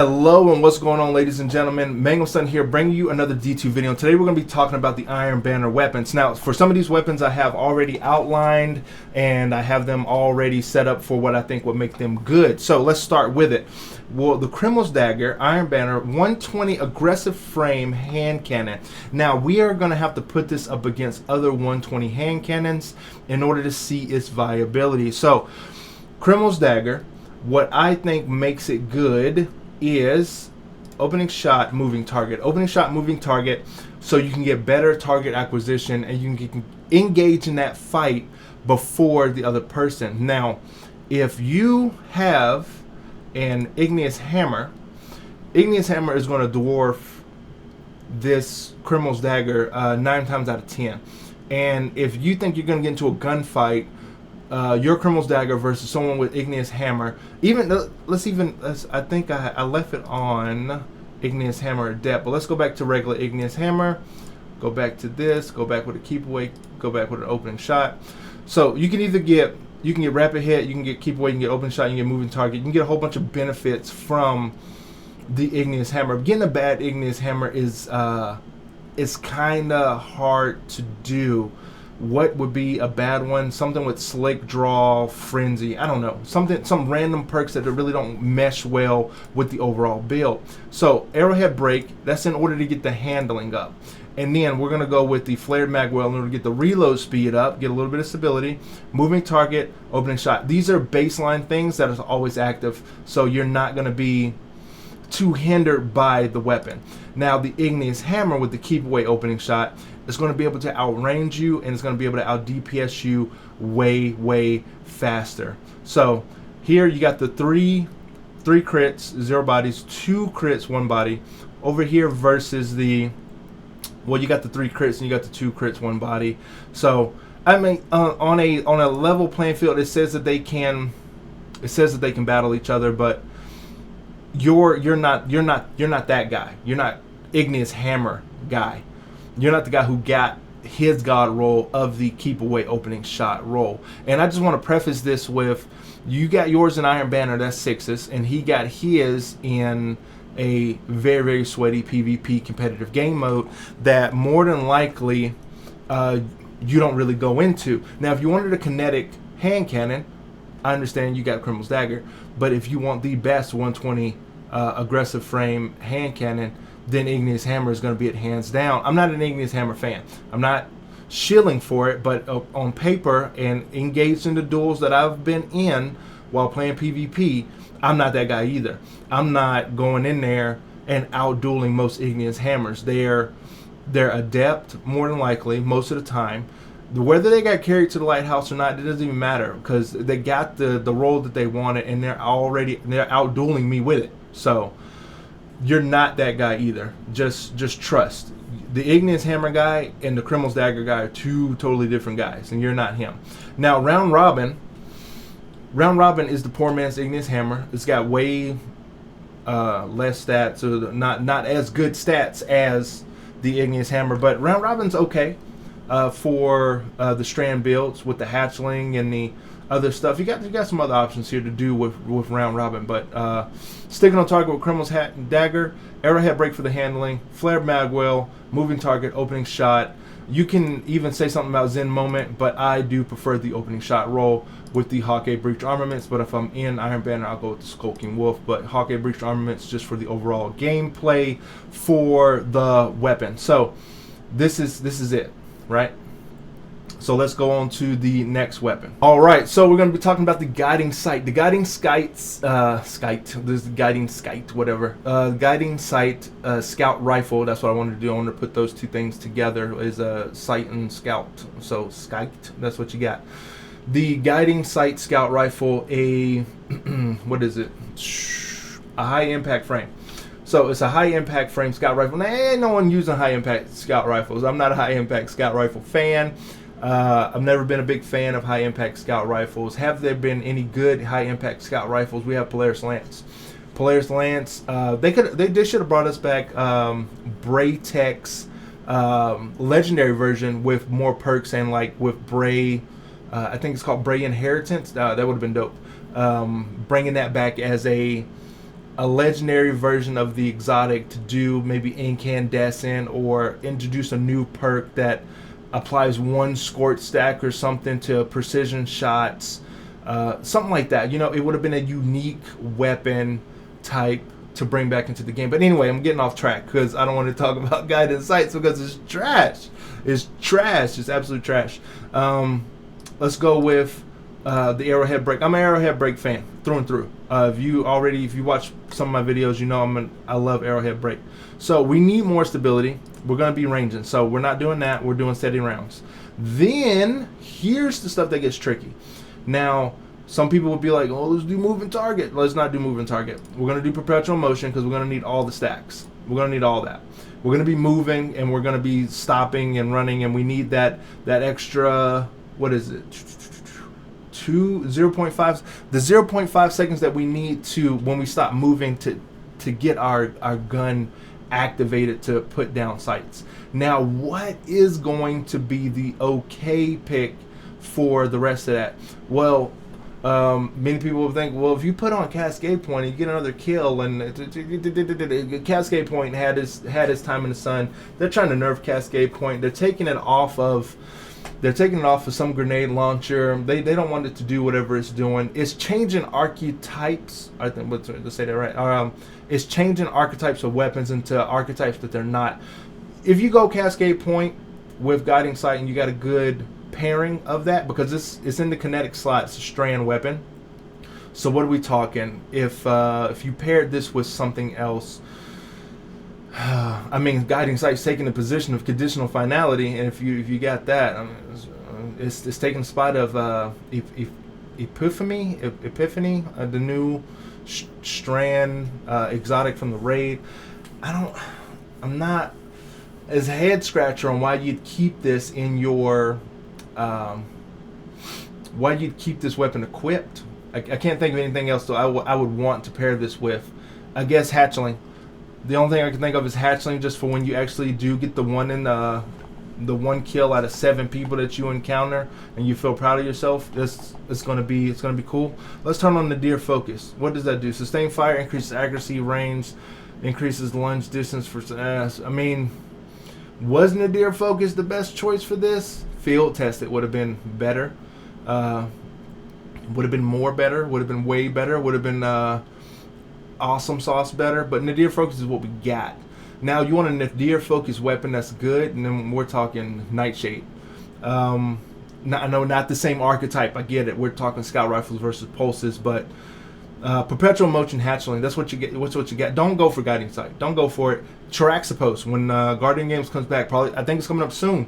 Hello and what's going on, ladies and gentlemen? Mangumson here, bringing you another D2 video. Today we're going to be talking about the Iron Banner weapons. Now, for some of these weapons I have already outlined and I have them already set up for what I think would make them good. So let's start with it. Well, the Crimil's Dagger, Iron Banner, 120 aggressive frame hand cannon. Now, we are going to have to put this up against other 120 hand cannons in order to see its viability. So, Crimil's Dagger, what I think makes it good is opening shot, moving target. Opening shot, moving target, so you can get better target acquisition and you can engage in that fight before the other person. Now, if you have an Igneous Hammer is going to dwarf this Crimil's Dagger 9 times out of 10. And if you think you're going to get into a gunfight, your Crimil's Dagger versus someone with Igneous Hammer, I think I left it on Igneous Hammer Adept, but let's go back to regular Igneous Hammer, go back to this, go back with a keep away, go back with an opening shot. So you can either get, rapid hit, you can get keep away, you can get opening shot, you can get moving target, you can get a whole bunch of benefits from the Igneous Hammer. Getting a bad Igneous Hammer is kind of hard to do. What would be a bad one? Something with Slick Draw, Frenzy, I don't know. Some random perks that really don't mesh well with the overall build. So Arrowhead Break, that's in order to get the handling up. And then we're going to go with the Flared Magwell in order to get the reload speed up, get a little bit of stability. Moving target, opening shot. These are baseline things that are always active, so you're not going to be too hindered by the weapon. Now the Igneous Hammer with the keep away opening shot is going to be able to outrange you and it's going to be able to out DPS you way faster. So here you got the three crits, 0 bodies, 2 crits, 1 body. Over here versus the, well, you got the 3 crits and you got the 2 crits, 1 body. So I mean, on a level playing field, it says that they can battle each other, but you're not that guy. You're not Igneous Hammer guy. You're not the guy who got his god roll of the keep away opening shot roll. And I just want to preface this with, you got yours in Iron Banner, that's 6s, and he got his in a very sweaty PvP competitive game mode that more than likely you don't really go into. Now, if you wanted a kinetic hand cannon, I understand you got Crimil's Dagger, but if you want the best 120 aggressive frame hand cannon, then Igneous Hammer is going to be it hands down. I'm not an Igneous Hammer fan. I'm not shilling for it, but on paper and engaged in the duels that I've been in while playing PvP, I'm not that guy either. I'm not going in there and out-dueling most Igneous Hammers. They're adept, more than likely, most of the time. Whether they got carried to the lighthouse or not, it doesn't even matter, because they got the role that they wanted and they're out-dueling me with it. So you're not that guy either. Just trust. The Igneous Hammer guy and the Crimil's Dagger guy are 2 totally different guys, and you're not him. Now, round robin is the poor man's Igneous Hammer. It's got way less stats, or not as good stats as the Igneous Hammer, but round robin's okay for the strand builds with the hatchling and the other stuff. You got some other options here to do with round robin, but sticking on target with Crimil's Dagger, Arrowhead Break for the handling, Flared Magwell, moving target, opening shot. You can even say something about Zen Moment, but I do prefer the opening shot roll with the Hawkeye Breached Armaments. But if I'm in Iron Banner, I'll go with the Skulking Wolf. But Hawkeye Breached Armaments just for the overall gameplay for the weapon. So this is it, right? So let's go on to the next weapon. All right, so we're going to be talking about the Guiding Sight. The Guiding Sight, Guiding Sight Scout Rifle. That's what I wanted to do. I wanted to put those 2 things together, is a sight and scout. So Scout, that's what you got. The Guiding Sight Scout Rifle, what is it? A high impact frame. So it's a high impact frame scout rifle. Now, ain't no one using high impact scout rifles. I'm not a high impact scout rifle fan. I've never been a big fan of high impact scout rifles. Have there been any good high impact scout rifles? We have Polaris Lance. Polaris Lance. They should have brought us back Braytek's legendary version with more perks, and like with Bray, I think it's called Bray Inheritance. That would have been dope. Bringing that back as a a legendary version of the exotic to do maybe incandescent, or introduce a new perk that applies one scorch stack or something to precision shots, something like that. You know, it would have been a unique weapon type to bring back into the game. But anyway, I'm getting off track because I don't want to talk about guided sights because it's trash. It's trash. It's absolute trash. Let's go with the arrowhead break. I'm an arrowhead break fan through and through. If you watch some of my videos, you know I love arrowhead break. So we need more stability. We're going to be ranging, so we're not doing that. We're doing steady rounds. Then here's the stuff that gets tricky. Now, some people would be like, "Oh, let's do moving target." Let's not do moving target. We're going to do perpetual motion because we're going to need all the stacks. We're going to need all that. We're going to be moving and we're going to be stopping and running, and we need that extra. What is it? 0.5. The 0.5 seconds that we need to when we stop moving to get our gun activated to put down sights. Now, what is going to be the okay pick for the rest of that? Well, many people will think, well, if you put on Cascade Point and you get another kill, and Cascade Point had his time in the sun. They're trying to nerf Cascade Point. They're taking it off of some grenade launcher. They don't want it to do whatever it's doing. It's changing archetypes. I think, let's say that right. It's changing archetypes of weapons into archetypes that they're not. If you go Cascade Point with Guiding Sight and you got a good pairing of that, because it's in the kinetic slot, it's a strand weapon. So what are we talking? If you paired this with something else, I mean, Guiding Sight's taking the position of conditional finality, and if you got that, I mean, it's taking the spot of Epiphany, the new strand exotic from the raid. I'm not as a head scratcher on why you'd keep this in your why you'd keep this weapon equipped. I can't think of anything else I would want to pair this with. I guess Hatchling. The only thing I can think of is Hatchling, just for when you actually do get the one kill out of 7 people that you encounter and you feel proud of yourself. It's gonna be cool. Let's turn on the Deer Focus. What does that do? Sustained fire increases accuracy, range, increases lunge distance for. I mean, wasn't the Deer Focus the best choice for this? Field test it would have been better. Would have been more better. Would have been way better. Would have been awesome sauce better. But Nadir Focus is what we got. Now you want a Nadir Focus weapon that's good, and then we're talking Nightshade. I know not the same archetype. I get it. We're talking scout rifles versus pulses, but perpetual motion hatchling. That's what you get. What's what you get. Don't go for Guiding Sight. Don't go for it. Charaxopos. When Guardian Games comes back, probably I think it's coming up soon.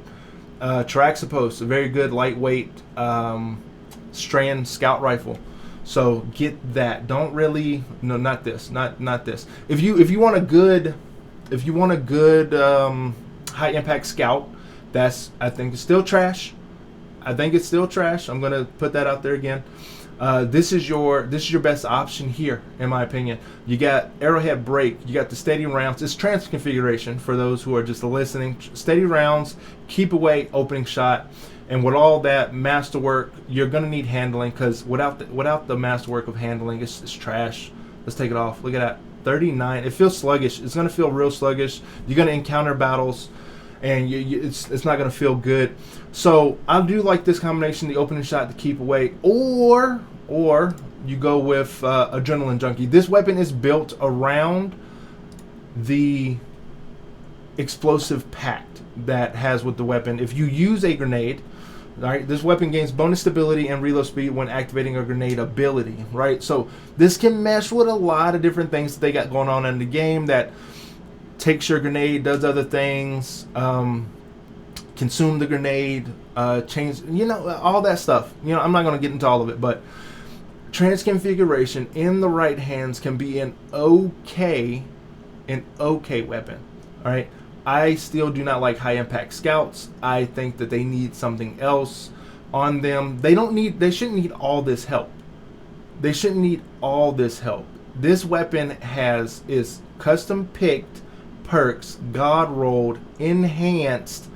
Charaxopos, a very good lightweight strand scout rifle. So get that. Don't really not this. Not this. If you want a good high impact scout, I think it's still trash. I'm gonna put that out there again. This is your best option here, in my opinion. You got Arrowhead Break, you got the steady rounds. It's trans configuration for those who are just listening. Steady rounds, keep away, opening shot, and with all that masterwork, you're gonna need handling, because without the masterwork of handling, it's trash. Let's take it off. Look at that, 39. It feels sluggish. It's gonna feel real sluggish. You're gonna encounter battles, and it's not gonna feel good. So I do like this combination: the opening shot, to keep away, or you go with Adrenaline Junkie. This weapon is built around the explosive pact that has with the weapon. If you use a grenade, right, this weapon gains bonus stability and reload speed when activating a grenade ability, right? So this can mesh with a lot of different things that they got going on in the game, that takes your grenade, does other things, consume the grenade, change, all that stuff. I'm not going to get into all of it, but transconfiguration in the right hands can be an okay weapon. All right. I still do not like high impact scouts. I think that they need something else on them. They shouldn't need all this help. This weapon is custom picked perks, god rolled, enhanced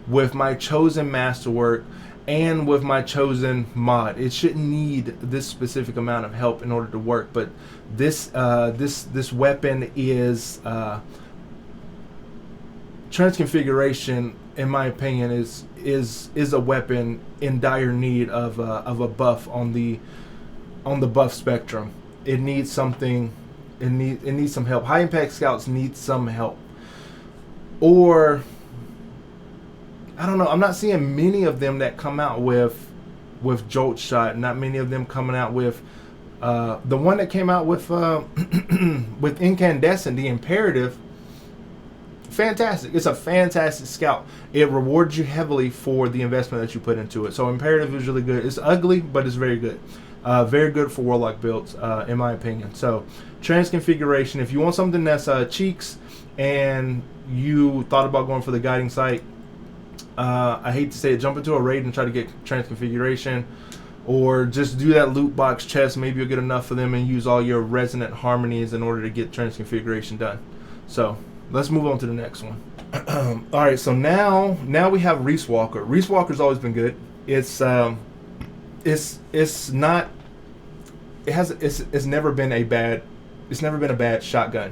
with my chosen masterwork, and with my chosen mod. It shouldn't need this specific amount of help in order to work, but this this weapon is transconfiguration, in my opinion, is a weapon in dire need of a buff on the buff spectrum. It needs something. It needs some help. High impact scouts need some help, or I don't know. I'm not seeing many of them that come out with jolt shot. Not many of them coming out with the one that came out with with incandescent, the imperative. Fantastic. It's a fantastic scout. It rewards you heavily for the investment that you put into it. So imperative is really good. It's ugly, but it's very good. Very good for warlock builds, in my opinion. So transconfiguration. If you want something that's cheeks and you thought about going for the guiding sight, I hate to say it, jump into a raid and try to get transconfiguration, or just do that loot box chest. Maybe you'll get enough of them and use all your resonant harmonies in order to get transconfiguration done. So let's move on to the next one. All right, so now we have Reese Walker. Reese Walker's always been good. It's not. It's never been a bad. It's never been a bad shotgun.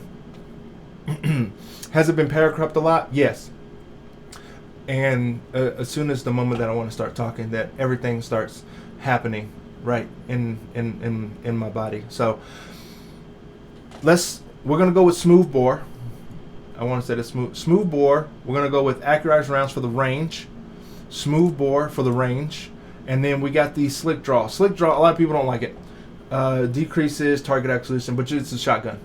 Has it been paracorrupt a lot? Yes. And as soon as the moment that I want to start talking, that everything starts happening right in my body. So we're gonna go with smooth bore. I want to say the smooth bore. We're gonna go with accurized rounds for the range, smooth bore for the range, and then we got the slick draw. Slick draw. A lot of people don't like it. Decreases target acquisition, but it's a shotgun.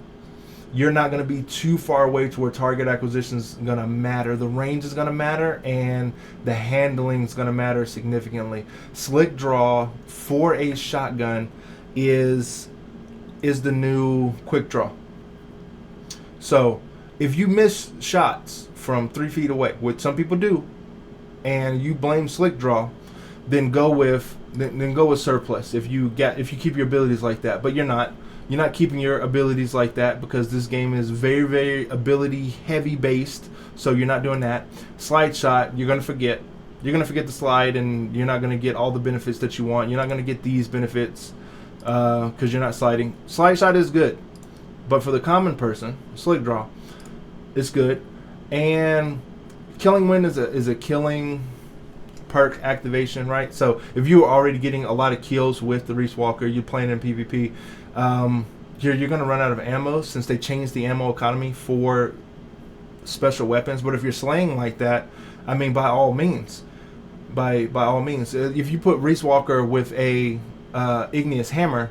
You're not going to be too far away to where target acquisition is going to matter. The range is going to matter, and the handling is going to matter significantly. Slick draw for a shotgun is the new quick draw. So if you miss shots from 3 feet away, which some people do, and you blame slick draw, then go with surplus. If you keep your abilities like that, but you're not keeping your abilities like that because this game is very, very ability heavy based. So you're not doing that. Slide shot, you're gonna forget. You're gonna forget the slide, and you're not gonna get all the benefits that you want. You're not gonna get these benefits because you're not sliding. Slide shot is good, but for the common person, slick draw, it's good. And killing wind is a killing perk activation, right? So if you are already getting a lot of kills with the Reese Walker, you're playing in PvP, you're going to run out of ammo since they changed the ammo economy for special weapons. But if you're slaying like that, I mean, by all means, if you put Reese Walker with a igneous hammer,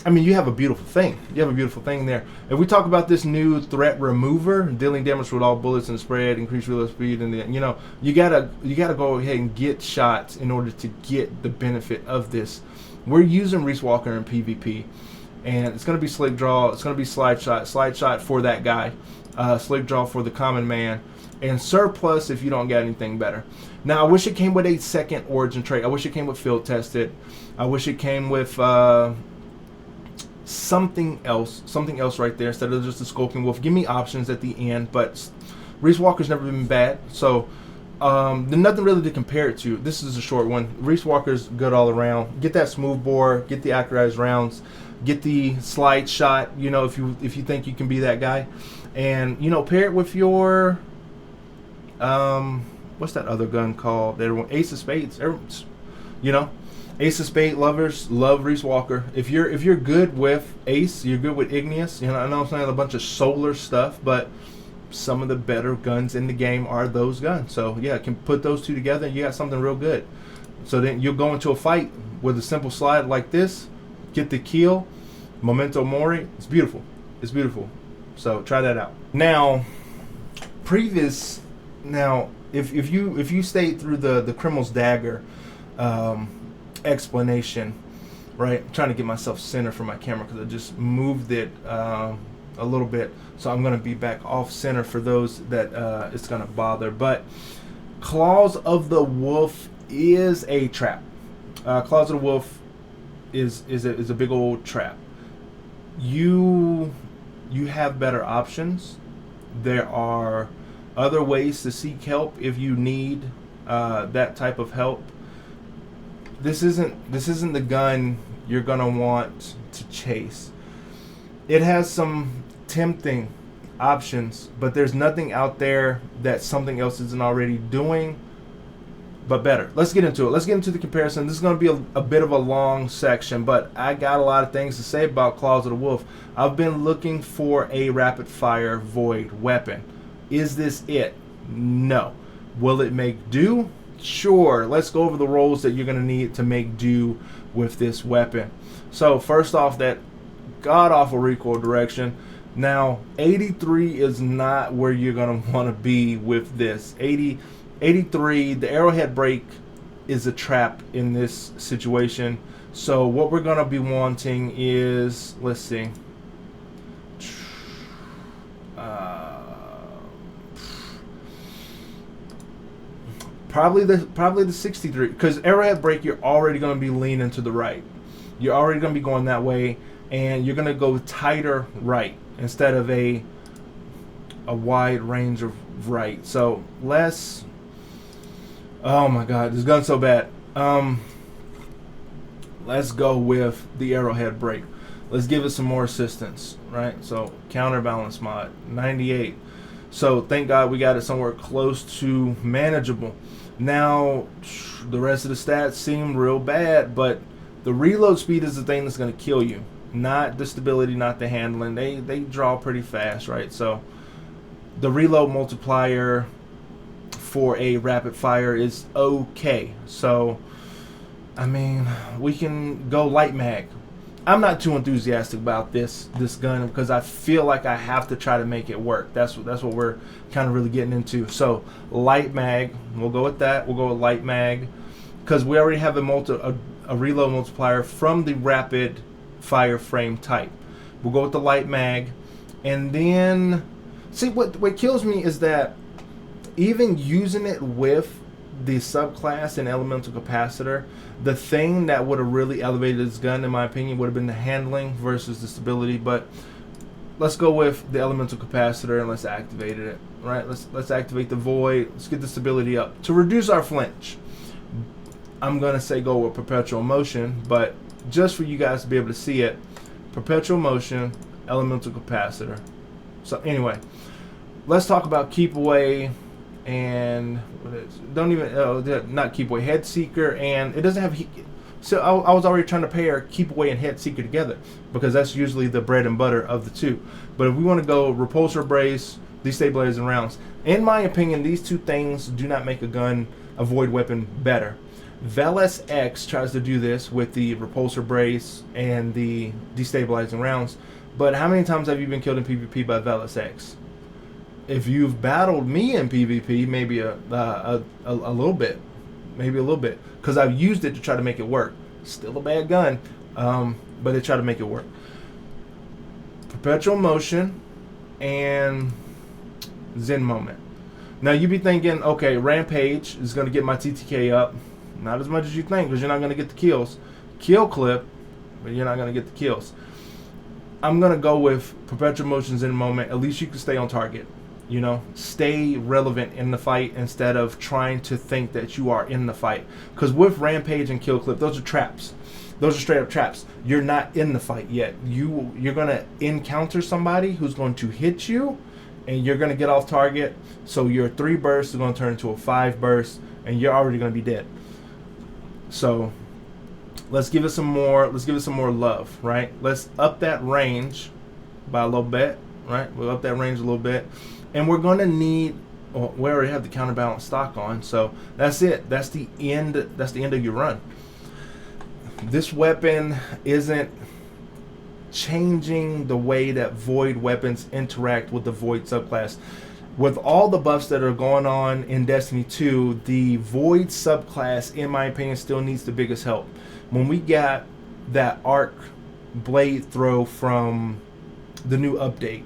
I mean, you have a beautiful thing. You have a beautiful thing there. If we talk about this new threat remover, dealing damage with all bullets and spread, increased reload speed, and you gotta go ahead and get shots in order to get the benefit of this. We're using Reese Walker in PvP, and it's gonna be slick draw. It's gonna be slide shot for that guy, slick draw for the common man, and surplus if you don't get anything better. Now, I wish it came with a second origin trait. I wish it came with field tested. I wish it came with something else right there instead of just the sculpting wolf. Give me options at the end, but Reese Walker's never been bad, so there's nothing really to compare it to. This is a short one. Reese Walker's good all around. Get that smooth bore, get the accurized rounds, get the slide shot, if you think you can be that guy, and pair it with your what's that other gun called? Everyone, Ace of Spades. Ace of Spade lovers love Reese Walker. If you're good with Ace, you're good with Igneous. I know I'm saying a bunch of solar stuff, but some of the better guns in the game are those guns. So yeah, can put those two together and you got something real good. So then you'll go into a fight with a simple slide like this, get the kill, memento mori. It's beautiful. It's beautiful. So try that out. Now, if you stayed through the Crimil's Dagger explanation, right? I'm trying to get myself center for my camera because I just moved it a little bit, so I'm going to be back off center for those that it's going to bother. But Claws of the Wolf is a trap. Claws of the Wolf is a big old trap. You have better options. There are other ways to seek help if you need that type of help. this isn't the gun you're gonna want to chase. It has some tempting options, but there's nothing out there that something else isn't already doing, but better. Let's get into it. Let's get into the comparison. This is going to be a bit of a long section, but I got a lot of things to say about Claws of the Wolf. I've been looking for a rapid fire void weapon. Is this it? No. Will it make do? Sure. Let's go over the roles that you're going to need to make do with this weapon. So first off, that god-awful recoil direction. Now, 83 is not where you're going to want to be with this. 83, the arrowhead break is a trap in this situation. So what we're going to be wanting is, let's see, probably the 63, because arrowhead break, you're already going to be leaning to the right. You're already going to be going that way, and you're going to go tighter right instead of a wide range of right. So less. Oh my God, this gun's so bad. Let's go with the arrowhead break. Let's give it some more assistance, right? So counterbalance mod, 98. So thank God we got it somewhere close to manageable. Now, the rest of the stats seem real bad, but the reload speed is the thing that's going to kill you. Not the stability, not the handling. They draw pretty fast, right? So the reload multiplier for a rapid fire is okay. So, I mean, we can go light mag. I'm not too enthusiastic about this gun because I feel like I have to try to make it work. That's what we're kind of really getting into. So light mag, we'll go with that. We'll go with light mag because we already have a reload multiplier from the rapid fire frame type. We'll go with the light mag, and then see what kills me is that even using it with the subclass and elemental capacitor, the thing that would have really elevated this gun, in my opinion, would have been the handling versus the stability. But let's go with the elemental capacitor and let's activate it. Right? Let's activate the void. Let's get the stability up to reduce our flinch. I'm gonna say go with perpetual motion, but just for you guys to be able to see it, perpetual motion, elemental capacitor. So anyway, let's talk about keep away. And don't even not keep away, head seeker, and it doesn't have so I was already trying to pair keep away and head seeker together because that's usually the bread and butter of the two. But if we want to go repulsor brace, destabilizing rounds, in my opinion, these two things do not make a void weapon better. Velas X tries to do this with the repulsor brace and the destabilizing rounds, but how many times have you been killed in PvP by Velas X? If you've battled me in PvP, maybe a little bit, because I've used it to try to make it work. Still a bad gun, but it tried to make it work. Perpetual motion and Zen moment. Now you'd be thinking, okay, Rampage is going to get my TTK up. Not as much as you think, because you're not going to get the kills. Kill clip, but you're not going to get the kills. I'm going to go with perpetual motion Zen moment. At least you can stay on target. You know, stay relevant in the fight instead of trying to think that you are in the fight. Because with Rampage and Kill Clip, those are traps. Those are straight up traps. You're not in the fight yet. You're going to encounter somebody who's going to hit you, and you're going to get off target. So your 3 bursts is going to turn into a 5 burst, and you're already going to be dead. So let's give it some more. Let's give it some more love, right? Let's up that range by a little bit, right? We'll up that range a little bit. And we're going to need, well, we already have the counterbalance stock on, so that's it. That's the end of your run. This weapon isn't changing the way that void weapons interact with the void subclass. With all the buffs that are going on in Destiny 2, the void subclass, in my opinion, still needs the biggest help. When we got that arc blade throw from the new update,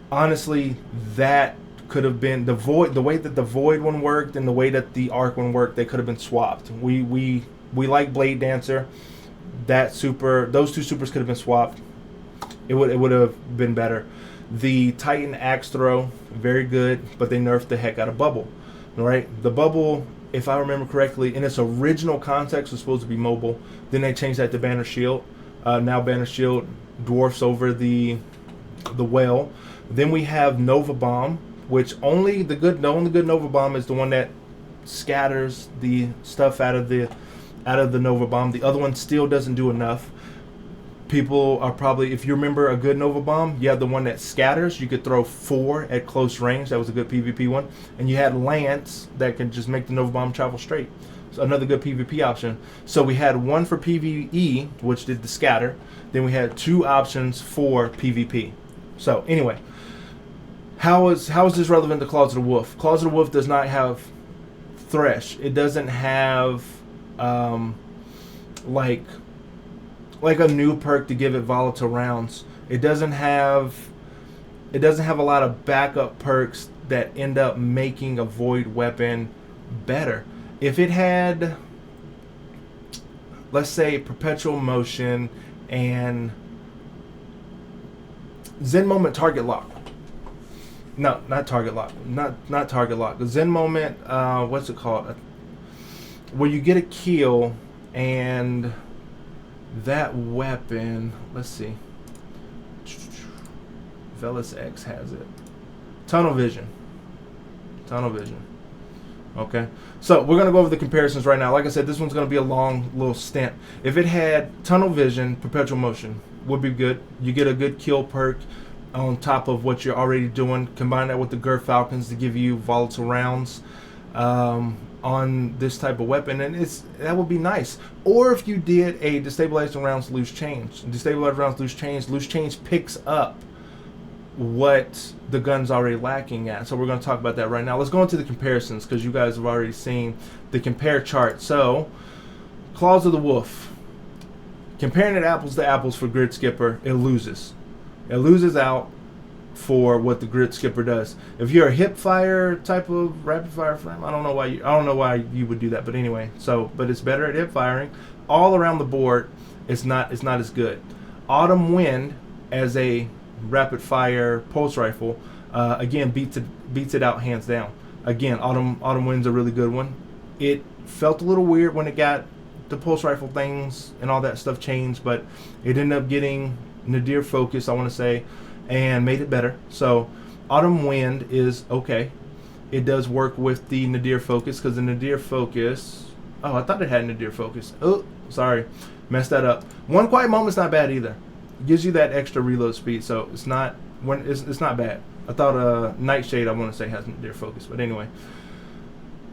honestly, that could have been the void. The way that the void one worked and the way that the arc one worked, they could have been swapped. We like Blade Dancer. Those two supers could have been swapped. It would have been better. The Titan axe throw, very good, but they nerfed the heck out of Bubble. Right, the Bubble if I remember correctly, in its original context was supposed to be mobile. Then they changed that to Banner Shield. Now Banner Shield dwarfs over the whale. Then we have Nova Bomb, which the only good Nova Bomb is the one that scatters the stuff out of the Nova Bomb. The other one still doesn't do enough. People are probably, if you remember a good Nova Bomb, you have the one that scatters. You could throw 4 at close range. That was a good PvP one. And you had Lance that can just make the Nova Bomb travel straight. So another good PvP option. So we had one for PvE, which did the scatter. Then we had 2 options for PvP. So anyway, how is this relevant to Claws of the Wolf? Claws of the Wolf does not have Thresh. It doesn't have like a new perk to give it volatile rounds. It doesn't have a lot of backup perks that end up making a void weapon better. If it had, let's say, perpetual motion and Zen Moment target lock. No, not target lock. Not target lock. The Zen Moment, what's it called? Where you get a kill and that weapon, let's see. Velis X has it. Tunnel Vision. Okay. So we're going to go over the comparisons right now. Like I said, this one's going to be a long little stint. If it had Tunnel Vision, Perpetual Motion would be good. You get a good kill perk on top of what you're already doing. Combine that with the Ger Falcons to give you volatile rounds on this type of weapon, and that would be nice. Or if you did a Destabilizing Rounds Loose Change. Destabilizing Rounds Loose Change picks up what the gun's already lacking at. So we're going to talk about that right now. Let's go into the comparisons because you guys have already seen the compare chart. So, Claws of the Wolf. Comparing it apples to apples for Grid Skipper, it loses. It loses out for what the Grid Skipper does. If you're a hip fire type of rapid fire frame, I don't know why you would do that, but anyway. But it's better at hip firing. All around the board, it's not as good. Autumn Wind as a rapid fire pulse rifle, again beats it out hands down. Again, Autumn Wind's a really good one. It felt a little weird when it got the pulse rifle things and all that stuff changed, but it ended up getting Nadir focus, I want to say, and made it better. So Autumn Wind is okay. It does work with the Nadir focus because the Nadir focus, I thought it had Nadir focus. Oh, sorry, messed that up. One Quiet Moment's not bad either. It gives you that extra reload speed, so it's not bad. I thought Nightshade, I want to say, has Nadir focus, but anyway,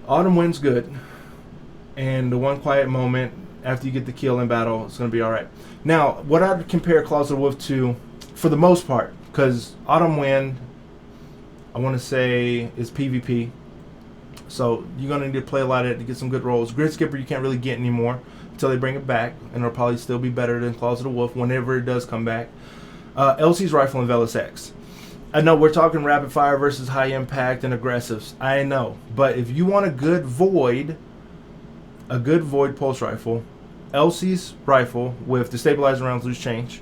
Autumn Wind's good, and the One Quiet Moment after you get the kill in battle, it's going to be all right. Now, what I'd compare Claws of the Wolf to, for the most part, because Autumn Wind, I want to say, is PvP. So you're going to need to play a lot of it to get some good rolls. Grid Skipper you can't really get anymore until they bring it back, and it'll probably still be better than Claws of the Wolf whenever it does come back. Elsie's Rifle and Velis X. I know we're talking rapid fire versus high impact and aggressives. I know. But if you want a good void pulse rifle, Elsie's rifle with Destabilizing Rounds Loose Change.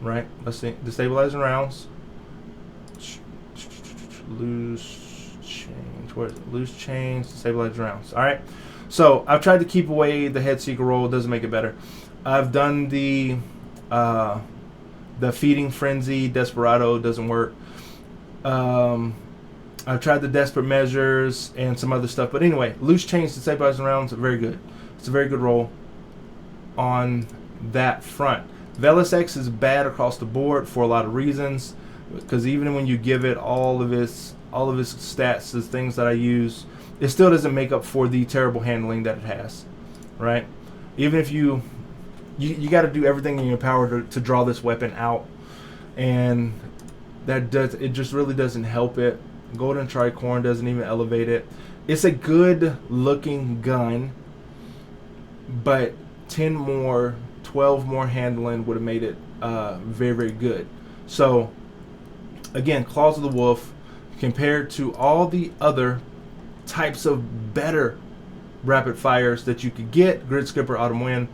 Right? Let's see. Destabilizing Rounds. Loose Change. Where is it? Loose Change, Destabilizing Rounds. Alright. So I've tried to keep away the Head Seeker roll. It doesn't make it better. I've done the Feeding Frenzy, Desperado. Doesn't work. I've tried the Desperate Measures and some other stuff. But anyway, Loose Change, Destabilizing Rounds, very good. It's a very good roll on that front. Velis X is bad across the board for a lot of reasons, because even when you give it all of its stats, the things that I use, it still doesn't make up for the terrible handling that it has, right? Even if you got to do everything in your power to draw this weapon out, and it just really doesn't help it. Golden Tricorn doesn't even elevate it. It's a good looking gun, but 12 more handling would have made it very, very good. So again, Claws of the Wolf compared to all the other types of better rapid fires that you could get, Grid Skipper, Autumn Wind,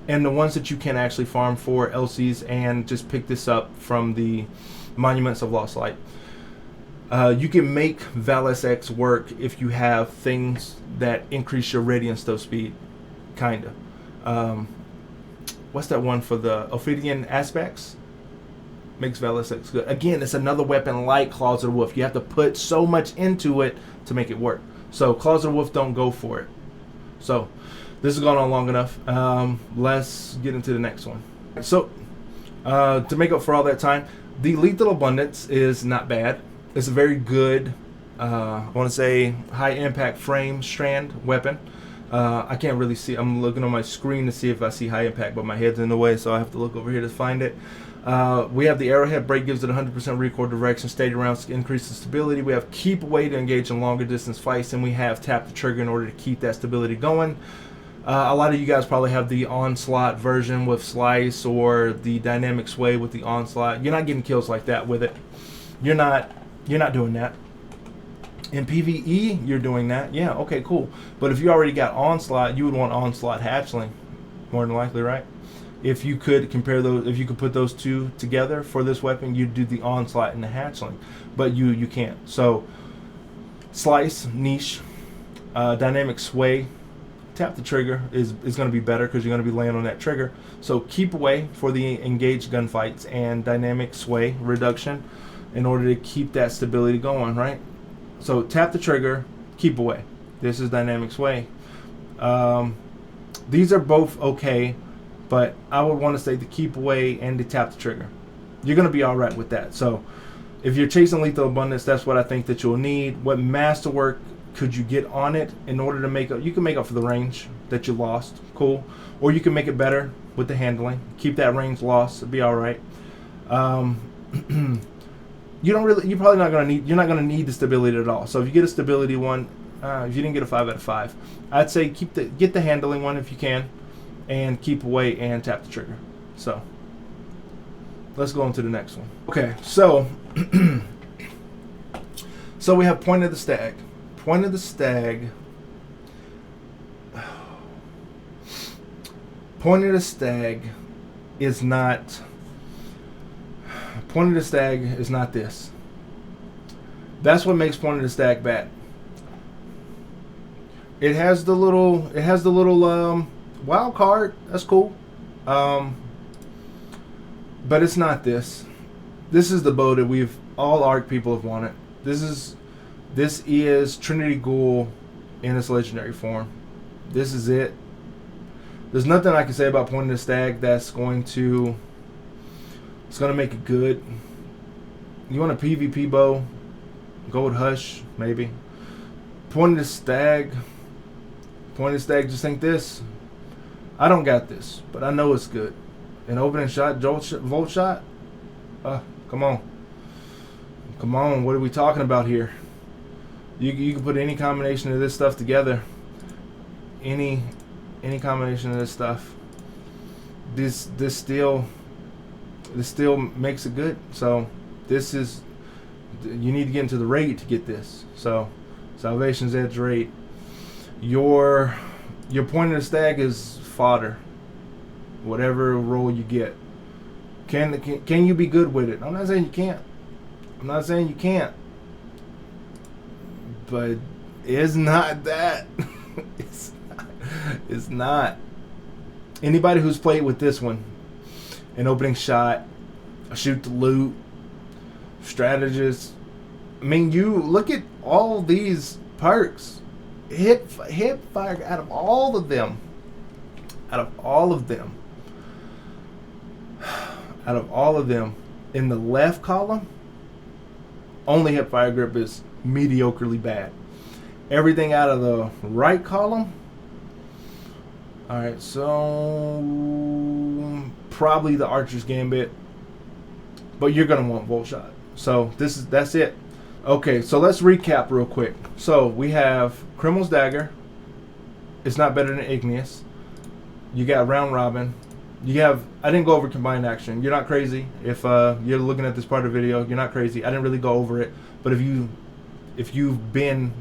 and the ones that you can actually farm for, Elsie's, and just pick this up from the Monuments of Lost Light. You can make ValSX work if you have things that increase your radiant stove speed, kinda. What's that one for the Ophidian aspects? Makes ValSX good. Again, it's another weapon like Claws of the Wolf. You have to put so much into it to make it work. So Claws of the Wolf don't go for it. So this has gone on long enough. Let's get into the next one. So to make up for all that time, the Lethal Abundance is not bad. It's a very good, I want to say, high impact frame strand weapon. I can't really see. I'm looking on my screen to see if I see high impact, but my head's in the way, so I have to look over here to find it. We have the Arrowhead Break, gives it 100% recoil direction, steady rounds, increases stability. We have Keep Away to engage in longer distance fights, and we have Tap the Trigger in order to keep that stability going. A lot of you guys probably have the Onslaught version with Slice or the Dynamic Sway with the Onslaught. You're not getting kills like that with it. You're not doing that. In PvE, you're doing that. Yeah, okay, cool. But if you already got Onslaught, you would want Onslaught Hatchling, more than likely, right? If you could compare those, if you could put those two together for this weapon, you'd do the Onslaught and the Hatchling. But you can't. So, Slice, Niche, Dynamic Sway, Tap the Trigger is going to be better because you're going to be laying on that trigger. So, Keep Away for the engaged gunfights and Dynamic Sway reduction in order to keep that stability going, right? So, Tap the Trigger, Keep Away. This is Dynamic Sway. These are both okay, but I would want to say the Keep Away and the Tap the Trigger. You're going to be all right with that. So, if you're chasing Lethal Abundance, that's what I think that you'll need. What masterwork could you get on it in order to make up? You can make up for the range that you lost. Cool. Or you can make it better with the handling. Keep that range loss. It'll be all right. You're probably not going to need, you're not going to need the stability at all. So if you get a stability one, if you didn't get a 5 out of 5, I'd say get the handling one if you can, and Keep Away and Tap the Trigger. So let's go on to the next one. Okay, so so we have Point of the Stag. Point of the Stag. Point of the Stag is not. Point of the Stag is not this. That's what makes Point of the Stag bad. It has the little wild card. That's cool. But it's not this. This is the bow that we've all ARC people have wanted. This is Trinity Ghoul in its legendary form. This is it. There's nothing I can say about Point of the Stag that's going to make it good. You want a PvP bow? Go with Hush, maybe. Point of the Stag. Point of the Stag, just think this. I don't got this, but I know it's good. An opening shot, volt shot? Come on. Come on, what are we talking about here? You can put any combination of this stuff together. Any combination of this stuff. This still makes it good. So this is, you need to get into the raid to get this. So Salvation's Edge raid. Your Point of the Stag is fodder. Whatever role you get. Can you be good with it? I'm not saying you can't. I'm not saying you can't. But it's not that. It's not. Anybody who's played with this one, an opening shot, a shoot to loot, strategist. I mean, you look at all these perks. Hip fire out of all of them. Out of all of them, in the left column, only hip fire grip is mediocrely bad. Everything out of the right column. Alright, so probably the Archer's Gambit. But you're gonna want Volt Shot. So that's it. Okay, so let's recap real quick. So we have Crimil's Dagger. It's not better than Igneous. You got Round Robin. You have, I didn't go over combined action. You're not crazy. If you're looking at this part of the video, you're not crazy. I didn't really go over it. But if you've been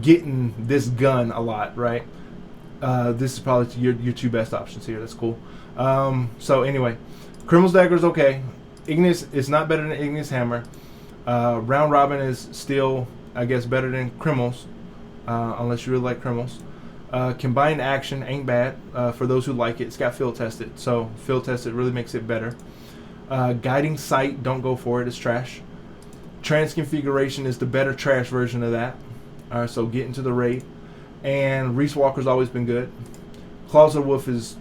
getting this gun a lot, right? This is probably your two best options here. That's cool. So anyway, Crimil's Dagger is okay. Igneous is not better than Igneous Hammer. Round Robin is still, I guess, better than Crimil's, unless you really like Crimil's. Combined action ain't bad for those who like it. It's got field tested, so field tested really makes it better. Guiding sight, don't go for it. It's trash. Transconfiguration is the better trash version of that. So get into the raid. And Reese Walker's always been good. Claws of the Wolf is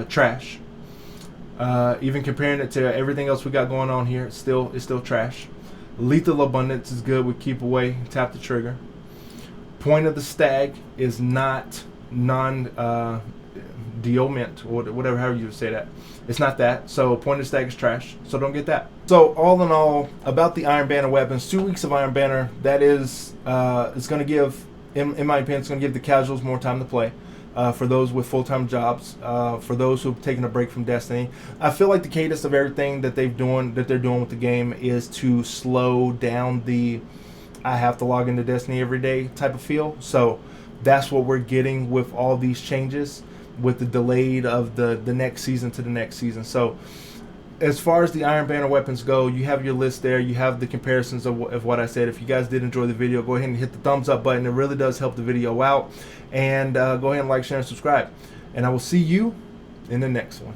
trash. Even comparing it to everything else we got going on here, it's still trash. Lethal Abundance is good with Keep Away, tap the trigger. Point of the Stag is not non-deodment, or whatever, however you say that. It's not that. So Point of the Stag is trash. So don't get that. So all in all, about the Iron Banner weapons, 2 weeks of Iron Banner, that is, it's going to give, in my opinion, it's going to give the casuals more time to play. For those with full-time jobs, for those who've taken a break from Destiny. I feel like the cadence of everything that they're doing with the game is to slow down the I have to log into Destiny every day type of feel. So that's what we're getting with all these changes, with the delayed of the next season to the next season. So as far as the Iron Banner weapons go, you have your list there. You have the comparisons of what I said. If you guys did enjoy the video, go ahead and hit the thumbs up button. It really does help the video out. And go ahead and like, share, and subscribe. And I will see you in the next one.